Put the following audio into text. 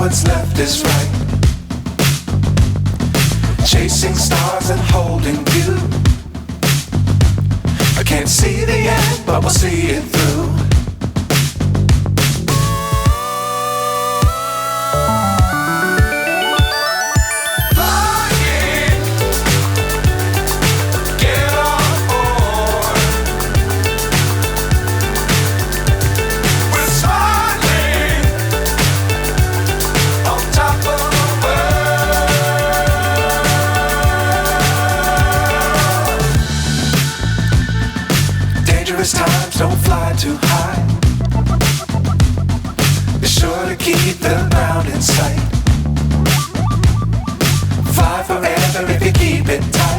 what's left is right. Chasing stars and holding you. I can't see the end, but we'll see it through. Times don't fly too high. Be sure to keep the ground in sight. Fly forever if you keep it tight.